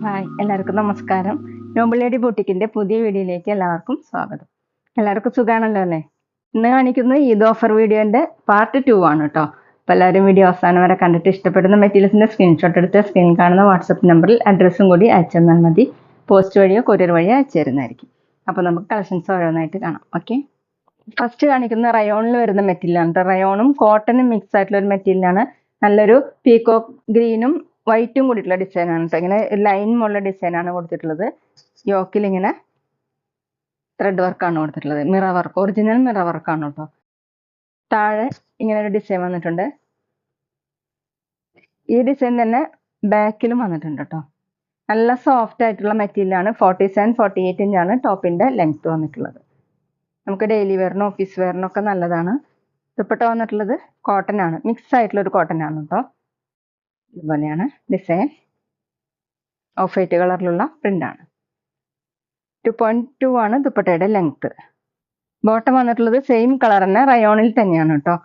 Hi, എല്ലാവർക്കും നമസ്കാരം. Noble lady ബൂട്ടിക്കിന്റെ പുതിയ വീഡിയോയിലേക്ക് എല്ലാവർക്കും സ്വാഗതം. എല്ലാവർക്കും സുഖാണല്ലോ അല്ലേ? ഇന്ന് കാണിക്കുന്നത് ഈദ് ഓഫർ വീഡിയോന്റെ പാർട്ട് 2 ആണ് കേട്ടോ. അപ്പോൾ എല്ലാവരും വീഡിയോ അവസാനം വരെ കണ്ടിട്ട് ഇഷ്ടപ്പെടുന്ന മെറ്റീരിയൽസിന്റെ സ്ക്രീൻഷോട്ട് എടുത്ത് സ്ക്രീനിൽ കാണുന്ന വാട്സപ്പ് നമ്പറിൽ അഡ്രസ്സും കൂടി അയച്ചു തന്നാൽ മതി. പോസ്റ്റ് വഴിയോ കൊറിയർ വഴിയോ അയച്ചു തരുന്നതായിരിക്കും. അപ്പോൾ നമുക്ക് കളക്ഷൻസ് ഓരോന്നായിട്ട് കാണാം. ഓക്കെ, ഫസ്റ്റ് കാണിക്കുന്ന റയോണിൽ വരുന്ന മെറ്റീരിയലാണ്. റയോണും കോട്ടനും മിക്സ് ആയിട്ടുള്ള ഒരു മെറ്റീരിയലാണ്. നല്ലൊരു പീകോക്ക് ഗ്രീനും വൈറ്റും കൂടിയിട്ടുള്ള ഡിസൈനാണ് കേട്ടോ. ഇങ്ങനെ ലൈൻ ഉള്ള ഡിസൈനാണ് കൊടുത്തിട്ടുള്ളത്. യോക്കിൽ ഇങ്ങനെ ത്രെഡ് വർക്കാണ് കൊടുത്തിട്ടുള്ളത്. മിറർ വർക്ക്, ഒറിജിനൽ മിറർ വർക്കാണ് കേട്ടോ. താഴെ ഇങ്ങനെ ഒരു ഡിസൈൻ വന്നിട്ടുണ്ട്. ഈ ഡിസൈൻ തന്നെ ബാക്കിലും വന്നിട്ടുണ്ട് കേട്ടോ. നല്ല സോഫ്റ്റ് ആയിട്ടുള്ള മെറ്റീരിയലാണ്. 47-48 ഇഞ്ചാണ് ടോപ്പിന്റെ ലെങ്ത് വന്നിട്ടുള്ളത്. നമുക്ക് ഡെയിലി വെയറിനും ഓഫീസ് വെയറിനും ഒക്കെ നല്ലതാണ്. ദുപ്പട്ട വന്നിട്ടുള്ളത് കോട്ടൺ ആണ്, മിക്സ് ആയിട്ടുള്ള ഒരു കോട്ടൺ ആണ് കേട്ടോ. ഇതുപോലെയാണ് ഡിസൈൻ. ഓഫ് വൈറ്റ് കളറിലുള്ള പ്രിന്റ് ആണ്. 2.2 ആണ് ദുപ്പട്ടയുടെ ലെങ്ത്. ബോട്ടം വന്നിട്ടുള്ളത് സെയിം കളർ തന്നെ, റയോണിൽ തന്നെയാണ് കേട്ടോ.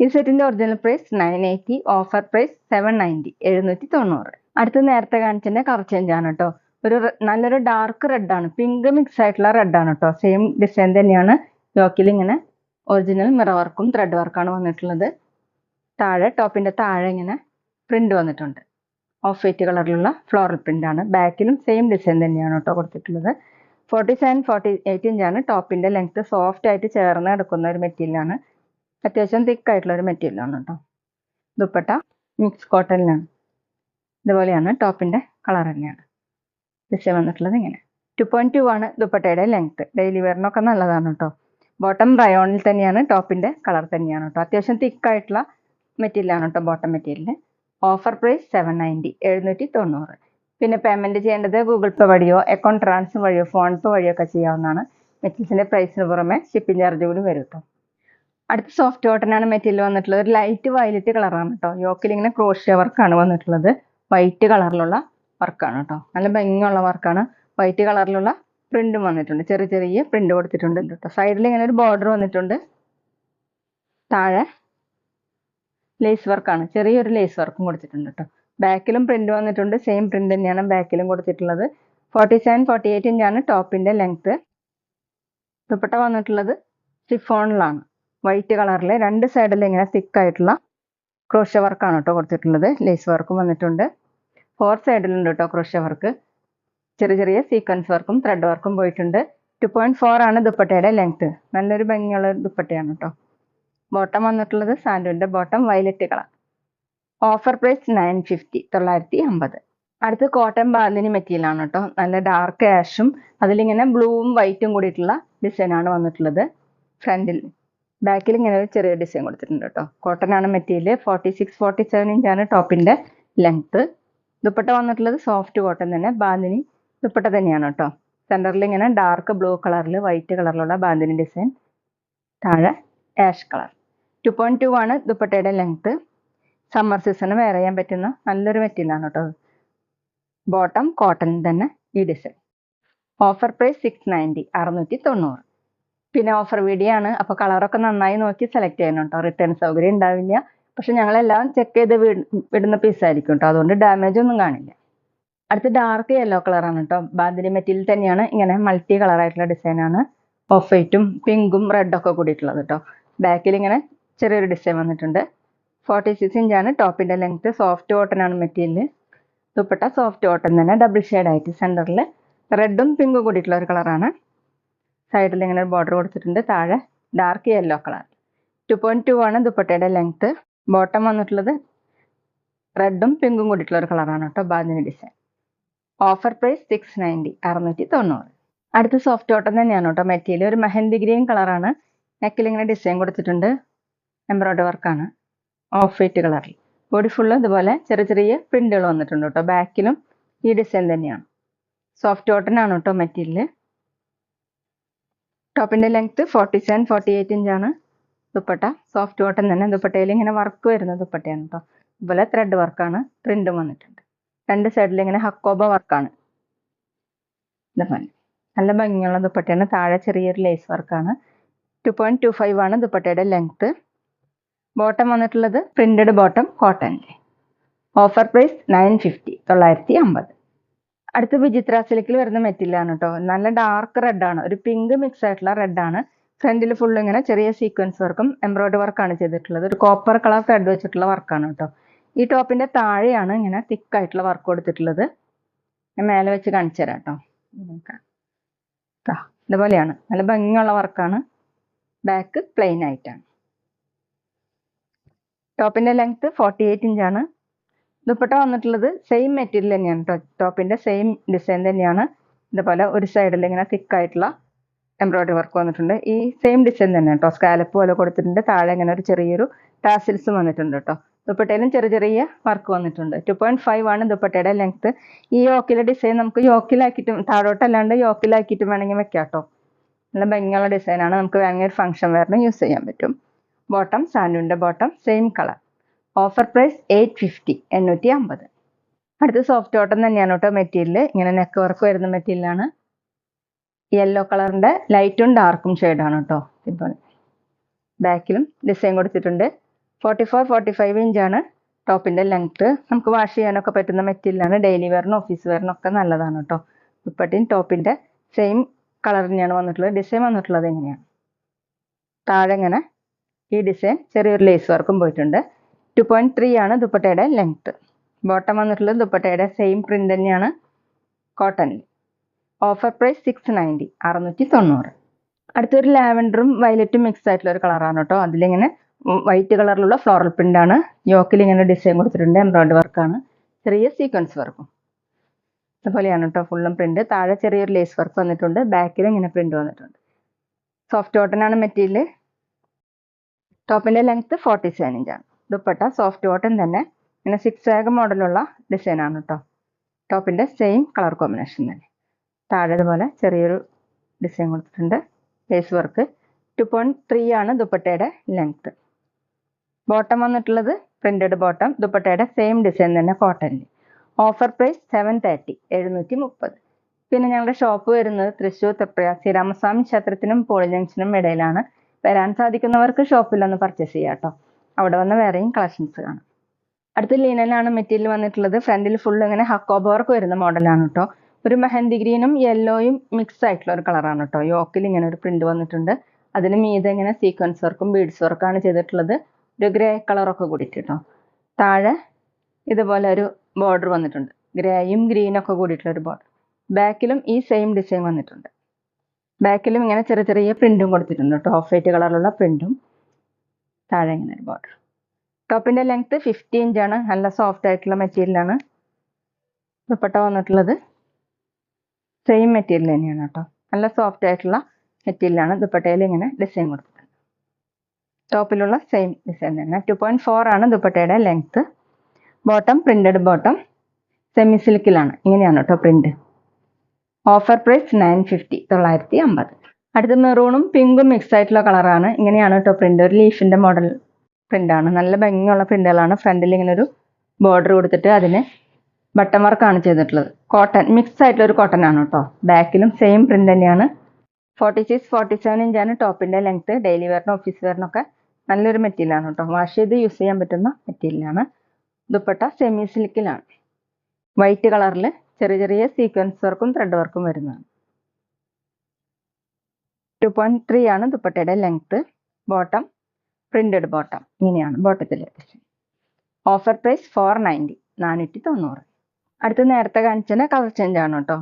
ഈ സെറ്റിന്റെ ഒറിജിനൽ പ്രൈസ് 980, ഓഫർ പ്രൈസ് 790, 790. അടുത്ത് നേരത്തെ കാണിച്ചതിന്റെ കളർ ചേഞ്ച് ആണ് കേട്ടോ. നല്ലൊരു ഡാർക്ക് റെഡ് ആണ്, പിങ്ക് മിക്സ് ആയിട്ടുള്ള റെഡ് ആണ് കേട്ടോ. സെയിം ഡിസൈൻ തന്നെയാണ്. യോക്കിൽ ഇങ്ങനെ ഒറിജിനൽ മിറർ വർക്കും ത്രെഡ് വർക്കാണ് വന്നിട്ടുള്ളത്. താഴെ ടോപ്പിന്റെ താഴെ ഇങ്ങനെ പ്രിന്റ് വന്നിട്ടുണ്ട്. ഓഫ് വൈറ്റ് കളറിലുള്ള ഫ്ലോറൽ പ്രിന്റ് ആണ്. ബാക്കിലും സെയിം ഡിസൈൻ തന്നെയാണ് കേട്ടോ കൊടുത്തിട്ടുള്ളത്. 47-48 ഇഞ്ചാണ് ടോപ്പിന്റെ ലെങ്ത്. സോഫ്റ്റ് ആയിട്ട് ചേർന്ന് കിടക്കുന്ന ഒരു മെറ്റീരിയലാണ്. അത്യാവശ്യം തിക്ക് ആയിട്ടുള്ള ഒരു മെറ്റീരിയലാണ് കേട്ടോ. ദുപ്പട്ട മിക്സ് കോട്ടണിലാണ്. ഇതുപോലെയാണ് ടോപ്പിന്റെ കളർ തന്നെയാണ്. ഡിസൈൻ വന്നിട്ടുള്ളത് ഇങ്ങനെ. 2.2 ആണ് ദുപ്പട്ടയുടെ ലെങ്ത്. ഡെയിലി വെയറിനൊക്കെ നല്ലതാണ് കേട്ടോ. ബോട്ടം റയോണിൽ തന്നെയാണ്, ടോപ്പിന്റെ കളർ തന്നെയാണ് കേട്ടോ. അത്യാവശ്യം തിക്ക് ആയിട്ടുള്ള മെറ്റീരിയലാണ് കേട്ടോ ബോട്ടം മെറ്റീരിയൽ. Offer price 790, 790. പിന്നെ പേയ്മെന്റ് ചെയ്യേണ്ടത് ഗൂഗിൾ പേ വഴിയോ അക്കൗണ്ട് ട്രാൻസ്ഫർ വഴിയോ ഫോൺ പേ വഴിയോ ഒക്കെ ചെയ്യാവുന്നതാണ്. മെറ്റീരിയൽസിന്റെ പ്രൈസിന് പുറമെ ഷിപ്പിംഗ് ചാർജ് കൂടി വരും കേട്ടോ. അടുത്ത സോഫ്റ്റ് കോട്ടൺ ആണ് മെറ്റീരിയൽ വന്നിട്ടുള്ളത്. ഒരു ലൈറ്റ് വയലറ്റ് കളറാണ് കേട്ടോ. യോക്കിൽ ഇങ്ങനെ ക്രോഷ്യ വർക്കാണ് വന്നിട്ടുള്ളത്. വൈറ്റ് കളറിലുള്ള വർക്കാണ് കേട്ടോ. നല്ല ഭംഗിയുള്ള വർക്കാണ്. വൈറ്റ് കളറിലുള്ള പ്രിന്റും വന്നിട്ടുണ്ട്. ചെറിയ ചെറിയ പ്രിന്റ് കൊടുത്തിട്ടുണ്ട് കേട്ടോ. സൈഡിൽ ഇങ്ങനെ ഒരു ബോർഡർ വന്നിട്ടുണ്ട്. താഴെ ലേസ് വർക്കാണ്, ചെറിയൊരു ലേസ് വർക്കും കൊടുത്തിട്ടുണ്ട് കേട്ടോ. ബാക്കിലും പ്രിന്റ് വന്നിട്ടുണ്ട്. സെയിം പ്രിന്റ് തന്നെയാണ് ബാക്കിലും കൊടുത്തിട്ടുള്ളത്. 47-48 ഇഞ്ചാണ് ടോപ്പിന്റെ ലെങ്ത്. ദുപ്പട്ട വന്നിട്ടുള്ളത് ഷിഫോണിലാണ്. വൈറ്റ് കളറിൽ രണ്ട് സൈഡിൽ ഇങ്ങനെ തിക്ക് ആയിട്ടുള്ള ക്രോഷ്യ വർക്കാണ് കേട്ടോ കൊടുത്തിട്ടുള്ളത്. ലേസ് വർക്കും വന്നിട്ടുണ്ട്. 4 സൈഡിലുണ്ട് കേട്ടോ ക്രോഷ്യ വർക്ക്. ചെറിയ ചെറിയ സീക്വൻസ് വർക്കും ത്രെഡ് വർക്കും പോയിട്ടുണ്ട്. 2.4 ആണ് ദുപ്പട്ടയുടെ ലെങ്ത്. നല്ലൊരു ഭംഗിയുള്ള ദുപ്പട്ടയാണ് കേട്ടോ. ബോട്ടം വന്നിട്ടുള്ളത് സാൻഡുവിന്റെ bottom, violet colour. Offer price 950, 950. അടുത്ത് കോട്ടൺ ബാന്തിനി മെറ്റീരിയൽ ആണ് കേട്ടോ. നല്ല ഡാർക്ക് ആഷും അതിലിങ്ങനെ ബ്ലൂവും വൈറ്റും കൂടിയിട്ടുള്ള ഡിസൈൻ ആണ് വന്നിട്ടുള്ളത്. ഫ്രണ്ടിൽ ബാക്കിൽ ഇങ്ങനെ ഒരു ചെറിയ ഡിസൈൻ കൊടുത്തിട്ടുണ്ട് കേട്ടോ. കോട്ടൺ ആണ് മെറ്റീരിയൽ. 46-47 ഇഞ്ചാണ് ടോപ്പിന്റെ ലെങ്ത്. ദുപ്പട്ട വന്നിട്ടുള്ളത് സോഫ്റ്റ് കോട്ടൺ തന്നെ, ബാന്തിനി ദുപ്പട്ട തന്നെയാണ് കേട്ടോ. സെന്ററിൽ ഇങ്ങനെ ഡാർക്ക് ബ്ലൂ കളറിൽ വൈറ്റ് കളറിലുള്ള ബാന്തിനി ഡിസൈൻ. താഴെ ആഷ് കളർ. 2.2 ആണ് ദുപ്പട്ടയുടെ ലെങ്ത്. സമ്മർ സീസണ് വെയർ ചെയ്യാൻ പറ്റുന്ന നല്ലൊരു മെറ്റീരിയലാണ് കേട്ടോ. ബോട്ടം കോട്ടൺ തന്നെ ഈ ഡിസൈൻ. Offer price 690, 690. പിന്നെ ഓഫർ വീഡിയോ ആണ്. അപ്പോൾ കളറൊക്കെ നന്നായി നോക്കി സെലക്ട് ചെയ്യണം കേട്ടോ. റിട്ടേൺ സൗകര്യം ഉണ്ടാവില്ല. പക്ഷെ ഞങ്ങളെല്ലാം ചെക്ക് ചെയ്ത് വിടുന്ന പീസായിരിക്കും കേട്ടോ. അതുകൊണ്ട് ഡാമേജ് ഒന്നും കാണില്ല. അടുത്ത് ഡാർക്ക് യെല്ലോ കളറാണ് കേട്ടോ. ബാന്തിനി മെറ്റീരിയൽ തന്നെയാണ്. ഇങ്ങനെ മൾട്ടി കളർ ആയിട്ടുള്ള ഡിസൈനാണ്. ഓഫ് വൈറ്റും പിങ്കും റെഡും ഒക്കെ കൂടിയിട്ടുള്ളത് കേട്ടോ. ബാക്കിൽ ഇങ്ങനെ ചെറിയൊരു ഡിസൈൻ വന്നിട്ടുണ്ട്. 46 ഇഞ്ചാണ് ടോപ്പിന്റെ ലെങ്ത്. സോഫ്റ്റ് കോട്ടൺ ആണ് മെറ്റീരിയൽ. ദുപ്പട്ട സോഫ്റ്റ് കോട്ടൺ തന്നെ, ഡബിൾ ഷെയ്ഡ് ആയിട്ട്. സെന്ററിൽ റെഡും പിങ്കും കൂടിയിട്ടുള്ള ഒരു കളറാണ്. സൈഡിൽ ഇങ്ങനെ ഒരു ബോർഡർ കൊടുത്തിട്ടുണ്ട്. താഴെ ഡാർക്ക് യെല്ലോ കളർ. 2.2 ആണ് ദുപ്പട്ടയുടെ ലെങ്ത്. ബോട്ടം വന്നിട്ടുള്ളത് റെഡും പിങ്കും കൂടിയിട്ടുള്ള ഒരു കളറാണ് കേട്ടോ. ബാന്തിനി ഡിസൈൻ. Offer price 690, 690. അടുത്ത സോഫ്റ്റ് കോട്ടൺ തന്നെയാണ് കേട്ടോ മെറ്റീരിയൽ. ഒരു മെഹന്തി ഗ്രീൻ കളറാണ്. നെക്കിൽ ഇങ്ങനെ ഡിസൈൻ കൊടുത്തിട്ടുണ്ട്. എംബ്രോയ്ഡറി വർക്കാണ്. ഓഫ് വൈറ്റ് കളറിൽ. ബോഡി ഫുള്ള് ഇതുപോലെ ചെറിയ ചെറിയ പ്രിന്റുകൾ വന്നിട്ടുണ്ട് കേട്ടോ. ബാക്കിലും ഈ ഡിസൈൻ തന്നെയാണ്. സോഫ്റ്റ് കോട്ടൺ ആണ് കേട്ടോ മെറ്റീരിയൽ. ടോപ്പിന്റെ ലെങ്ത് 47-48 ഇഞ്ചാണ്. ദുപ്പട്ട സോഫ്റ്റ് കോട്ടൺ തന്നെ. ദുപ്പട്ടയിൽ ഇങ്ങനെ വർക്ക് വരുന്ന ദുപ്പട്ടയാണ് കേട്ടോ. ഇതുപോലെ ത്രെഡ് വർക്കാണ്. പ്രിന്റും വന്നിട്ടുണ്ട്. രണ്ട് സൈഡിൽ ഇങ്ങനെ ഹക്കോബ വർക്കാണ്. ഇതുപോലെ നല്ല ഭംഗിയുള്ള ദുപ്പട്ടയാണ്. താഴെ ചെറിയൊരു ലേസ് വർക്കാണ്. 2.25 ആണ് ദുപ്പട്ടയുടെ ലെങ്ത്. ബോട്ടം വന്നിട്ടുള്ളത് പ്രിന്റഡ് ബോട്ടം കോട്ടൻ്റെ. Offer price 950, 950. അടുത്ത വിചിത്ര സിൽക്കിൽ വരുന്ന മെറ്റീരിയലാണ് കേട്ടോ. നല്ല ഡാർക്ക് റെഡ് ആണ്, ഒരു പിങ്ക് മിക്സ് ആയിട്ടുള്ള റെഡ് ആണ്. ഫ്രണ്ടിൽ ഫുൾ ഇങ്ങനെ ചെറിയ സീക്വൻസ് വർക്കും എംബ്രോയിഡറി വർക്കാണ് ചെയ്തിട്ടുള്ളത്. ഒരു കോപ്പർ കളർ ത്രെഡ് വെച്ചിട്ടുള്ള വർക്കാണ് കേട്ടോ. ഈ ടോപ്പിന്റെ താഴെയാണ് ഇങ്ങനെ തിക്ക് ആയിട്ടുള്ള വർക്ക് കൊടുത്തിട്ടുള്ളത്. ഞാൻ മേലെ വെച്ച് കാണിച്ചു തരാം കേട്ടോ. ഇതുപോലെയാണ്, നല്ല ഭംഗിയുള്ള വർക്കാണ്. ബാക്ക് പ്ലെയിൻ ആയിട്ടാണ്. ടോപ്പിന്റെ ലെങ്ത് 48 ഇഞ്ചാണ്. ദുപ്പട്ട വന്നിട്ടുള്ളത് സെയിം മെറ്റീരിയൽ തന്നെയാണ് കേട്ടോ. ടോപ്പിന്റെ സെയിം ഡിസൈൻ തന്നെയാണ്. ഇതുപോലെ ഒരു സൈഡിൽ ഇങ്ങനെ തിക്ക് ആയിട്ടുള്ള എംബ്രോയിഡറി വർക്ക് വന്നിട്ടുണ്ട്. ഈ സെയിം ഡിസൈൻ തന്നെ കേട്ടോ. സ്കാലപ്പ് പോലെ കൊടുത്തിട്ടുണ്ട്. താഴെ ഇങ്ങനെ ഒരു ചെറിയൊരു ടാസിൽസും വന്നിട്ടുണ്ട് കേട്ടോ. ദുപ്പട്ടയിലും ചെറിയ ചെറിയ വർക്ക് വന്നിട്ടുണ്ട്. 2.5 ആണ് ദുപ്പട്ടയുടെ ലെങ്ത്. ഈ യോക്കിലെ ഡിസൈൻ നമുക്ക് യോക്കിലാക്കിയിട്ടും താഴോട്ടല്ലാണ്ട് യോക്കിലാക്കിയിട്ടും വേണമെങ്കിൽ വെക്കാം കേട്ടോ. നല്ല ഭംഗിയുള്ള ഡിസൈനാണ്. നമുക്ക് വേണമെങ്കിൽ ഒരു ഫംഗ്ഷൻ വെയറിന് യൂസ് ചെയ്യാൻ പറ്റും. ബോട്ടം സാൻഡൂണിന്റെ bottom same colour. Offer price 850, 850. അടുത്ത സോഫ്റ്റ് കോട്ടൺ തന്നെയാണ് കേട്ടോ മെറ്റീരിയൽ. ഇങ്ങനെ നെക്ക് വർക്ക് വരുന്ന മെറ്റീരിയലാണ്. യെല്ലോ കളറിന്റെ ലൈറ്റും ഡാർക്കും ഷെയ്ഡാണ് കേട്ടോ. ഇതുപോലെ ബാക്കിലും ഡിസൈൻ കൊടുത്തിട്ടുണ്ട്. 44-45 ഇഞ്ചാണ് ടോപ്പിന്റെ ലെങ്ത്. നമുക്ക് വാഷ് ചെയ്യാനൊക്കെ പറ്റുന്ന മെറ്റീരിയലാണ്. ഡെയിലി വെയറിനും ഓഫീസ് വെയറിനും ഒക്കെ നല്ലതാണ് കേട്ടോ. ദുപ്പട്ടയും ടോപ്പിന്റെ സെയിം കളർ തന്നെയാണ് വന്നിട്ടുള്ളത്. ഡിസൈൻ വന്നിട്ടുള്ളത് എങ്ങനെയാണ്, താഴെ ഇങ്ങനെ ഈ ഡിസൈൻ ചെറിയൊരു ലേസ് വർക്കും പോയിട്ടുണ്ട്. 2.3 ആണ് ദുപ്പട്ടയുടെ ലെങ്ത്. ബോട്ടം വന്നിട്ടുള്ളത് ദുപ്പട്ടയുടെ സെയിം പ്രിന്റ് തന്നെയാണ് കോട്ടണിൽ. Offer price 690, 690. അടുത്തൊരു ലാവൻഡറും വയലറ്റും മിക്സ് ആയിട്ടുള്ള ഒരു കളറാണ് കേട്ടോ. അതിലിങ്ങനെ വൈറ്റ് കളറിലുള്ള ഫ്ലോറൽ പ്രിന്റ് ആണ്. യോക്കിൽ ഇങ്ങനെ ഡിസൈൻ കൊടുത്തിട്ടുണ്ട്. എംബ്രോയിഡറി വർക്കാണ്, ചെറിയ സീക്വൻസ് വർക്കും. അതുപോലെയാണ് കേട്ടോ ഫുള്ളും പ്രിന്റ്. താഴെ ചെറിയൊരു ലേസ് വർക്ക് വന്നിട്ടുണ്ട്. ബാക്കിൽ ഇങ്ങനെ പ്രിന്റ് വന്നിട്ടുണ്ട്. സോഫ്റ്റ് കോട്ടൺ ആണ് മെറ്റീരിയൽ. ടോപ്പിന്റെ ലെങ്ത് 47 ഇഞ്ചാണ്. ദുപ്പട്ട സോഫ്റ്റ് കോട്ടൺ തന്നെ, ഇങ്ങനെ സിക്സ് ആഗ് മോഡലുള്ള ഡിസൈൻ ആണ് കേട്ടോ. ടോപ്പിന്റെ സെയിം കളർ കോമ്പിനേഷൻ തന്നെ. താഴെ ഇതുപോലെ ചെറിയൊരു ഡിസൈൻ കൊടുത്തിട്ടുണ്ട്, ലേസ് വർക്ക്. 2.3 ആണ് ദുപ്പട്ടയുടെ ലെങ്ത്. ബോട്ടം വന്നിട്ടുള്ളത് പ്രിന്റഡ് ബോട്ടം. ദുപ്പട്ടയുടെ സെയിം ഡിസൈൻ തന്നെ കോട്ടണിൽ. Offer price 730, 730. പിന്നെ ഞങ്ങളുടെ ഷോപ്പ് വരുന്നത് തൃശ്ശൂർ തൃപ്രയ ശ്രീരാമസ്വാമി ക്ഷേത്രത്തിനും പോളി ജംഗ്ഷനും ഇടയിലാണ്. വരാൻ സാധിക്കുന്നവർക്ക് ഷോപ്പിലൊന്ന് പർച്ചേസ് ചെയ്യാം കേട്ടോ. അവിടെ വന്ന് വേറെയും കളക്ഷൻസ് കാണാം. അടുത്ത ലീനനാണ് മെറ്റീരിയൽ വന്നിട്ടുള്ളത്. ഫ്രണ്ടിൽ ഫുൾ ഇങ്ങനെ ഹക്കോബ വർക്ക് വരുന്ന മോഡലാണ് കേട്ടോ. ഒരു മെഹന്തി ഗ്രീനും യെല്ലോയും മിക്സ് ആയിട്ടുള്ള ഒരു കളറാണ് കേട്ടോ. യോക്കിൽ ഇങ്ങനെ ഒരു പ്രിന്റ് വന്നിട്ടുണ്ട്. അതിന് മീതെ ഇങ്ങനെ സീക്വൻസ് വർക്കും ബീഡ്സ് വർക്കാണ് ചെയ്തിട്ടുള്ളത്. ഒരു ഗ്രേ കളറൊക്കെ കൂടിയിട്ട് കേട്ടോ. താഴെ ഇതുപോലെ ഒരു ബോർഡർ വന്നിട്ടുണ്ട്, ഗ്രേയും ഗ്രീനൊക്കെ കൂടിയിട്ടുള്ള ഒരു ബോർഡർ. ബാക്കിലും ഈ സെയിം ഡിസൈൻ വന്നിട്ടുണ്ട്. ബാക്കിലും ഇങ്ങനെ ചെറിയ ചെറിയ പ്രിന്റും കൊടുത്തിട്ടുണ്ട് കേട്ടോ. ഓഫ് വൈറ്റ് കളറിലുള്ള പ്രിന്റും. താഴെ ഇങ്ങനെ ഒരു ബോർഡർ. ടോപ്പിന്റെ ലെങ്ത് 50 ഇഞ്ചാണ്. നല്ല സോഫ്റ്റ് ആയിട്ടുള്ള മെറ്റീരിയലാണ്. ദുപ്പട്ട വന്നിട്ടുള്ളത് സെയിം മെറ്റീരിയൽ തന്നെയാണ് കേട്ടോ. നല്ല സോഫ്റ്റ് ആയിട്ടുള്ള മെറ്റീരിയലാണ്. ദുപ്പട്ടയിൽ ഇങ്ങനെ ഡിസൈൻ കൊടുത്തിട്ടുണ്ട്. ടോപ്പിലുള്ള സെയിം ഡിസൈൻ തന്നെ. 2.4 ആണ് ദുപ്പട്ടയുടെ length. Bottom printed bottom, semi സിൽക്കിലാണ്. ഇങ്ങനെയാണ് കേട്ടോ പ്രിന്റ്. Offer price 950, 950. അടുത്ത മെറൂണും പിങ്കും മിക്സ് ആയിട്ടുള്ള കളറാണ്. ഇങ്ങനെയാണ് കേട്ടോ പ്രിന്റ്. ഒരു ലീഫിന്റെ മോഡൽ പ്രിന്റാണ്. നല്ല ഭംഗിയുള്ള പ്രിന്റുകളാണ്. ഫ്രണ്ടിൽ ഇങ്ങനെ ഒരു ബോർഡർ കൊടുത്തിട്ട് അതിന് ബട്ടൺ വർക്കാണ് ചെയ്തിട്ടുള്ളത്. കോട്ടൺ മിക്സ് ആയിട്ടുള്ള ഒരു കോട്ടൺ ആണ് കേട്ടോ. ബാക്കിലും സെയിം പ്രിന്റ് തന്നെയാണ്. 46-47 ഇഞ്ചാണ് ടോപ്പിന്റെ ലെങ്ത്. ഡെയിലി വെയറിനും ഓഫീസ് വെയറിനൊക്കെ നല്ലൊരു മെറ്റീരിയലാണ് കേട്ടോ. വാഷ് ചെയ്ത് യൂസ് ചെയ്യാൻ പറ്റുന്ന മെറ്റീരിയലാണ്. ദുപ്പട്ട സെമി സിൽക്കിലാണ്. വൈറ്റ് കളറിൽ ചെറിയ ചെറിയ സീക്വൻസ് വർക്കും ത്രെഡ് വർക്കും വരുന്നതാണ്. 2.3 ആണ് ദുപ്പട്ടയുടെ ലെങ്ത്. Bottom printed bottom. ഇങ്ങനെയാണ് ബോട്ടത്തിലെ ഡിസൈൻ. Offer price 490, 490. അടുത്ത് നേരത്തെ കാണിച്ചതിന് കളർ ചേഞ്ച് ആണ് കേട്ടോ.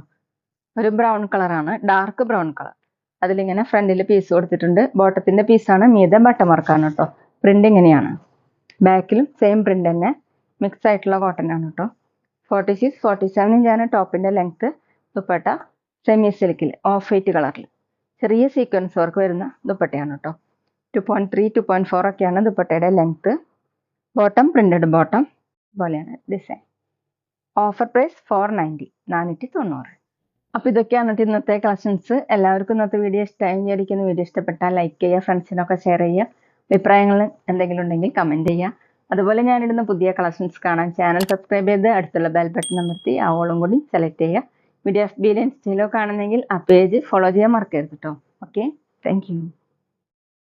ഒരു ബ്രൗൺ കളറാണ്, ഡാർക്ക് ബ്രൗൺ കളർ. അതിലിങ്ങനെ ഫ്രണ്ടിൽ പീസ് കൊടുത്തിട്ടുണ്ട്. ബോട്ടത്തിന്റെ പീസാണ്, മീതെ ബട്ടൺ വർക്കാണ് കേട്ടോ. പ്രിന്റ് ഇങ്ങനെയാണ്. ബാക്കിലും സെയിം പ്രിന്റ് തന്നെ, മിക്സ് ആയിട്ടുള്ള കോട്ടൺ ആണ് കേട്ടോ. 46-47 ഇഞ്ചാണ് ടോപ്പിന്റെ ലെങ്ത്. ദുപ്പട്ട സെമി സിൽക്കിൽ ഓഫ് വൈറ്റ് കളറിൽ ചെറിയ സീക്വൻസ് വർക്ക് വരുന്ന ദുപ്പട്ടയാണ് കേട്ടോ. 2.3, 2.4 ഒക്കെയാണ് ദുപ്പട്ടയുടെ ലെങ്ത്. ബോട്ടം പ്രിന്റഡ് ബോട്ടം പോലെയാണ് ഡിസൈൻ. Offer price 490, 490. അപ്പോൾ ഇതൊക്കെയാണ് ഇന്നത്തെ കളക്ഷൻസ്. എല്ലാവർക്കും ഇന്നത്തെ വീഡിയോ ഇഷ്ടമായി വിചാരിക്കുന്നു. വീഡിയോ ഇഷ്ടപ്പെട്ടാൽ ലൈക്ക് ചെയ്യുക, ഫ്രണ്ട്സിനൊക്കെ ഷെയർ ചെയ്യുക. അഭിപ്രായങ്ങൾ എന്തെങ്കിലും ഉണ്ടെങ്കിൽ കമൻറ്റ് ചെയ്യുക. അതുപോലെ ഞാനിടുന്ന പുതിയ കളക്ഷൻസ് കാണാൻ ചാനൽ സബ്സ്ക്രൈബ് ചെയ്ത് അടുത്തുള്ള ബെൽ ബട്ടൺ അമർത്തി ആ ഓളും കൂടി സെലക്ട് ചെയ്യുക. വീഡിയോ FB ഇൻസ്റ്റയിലോ കാണുന്നെങ്കിൽ ആ പേജ് ഫോളോ ചെയ്യാൻ മറക്കരുത് കേട്ടോ. Okay, thank you.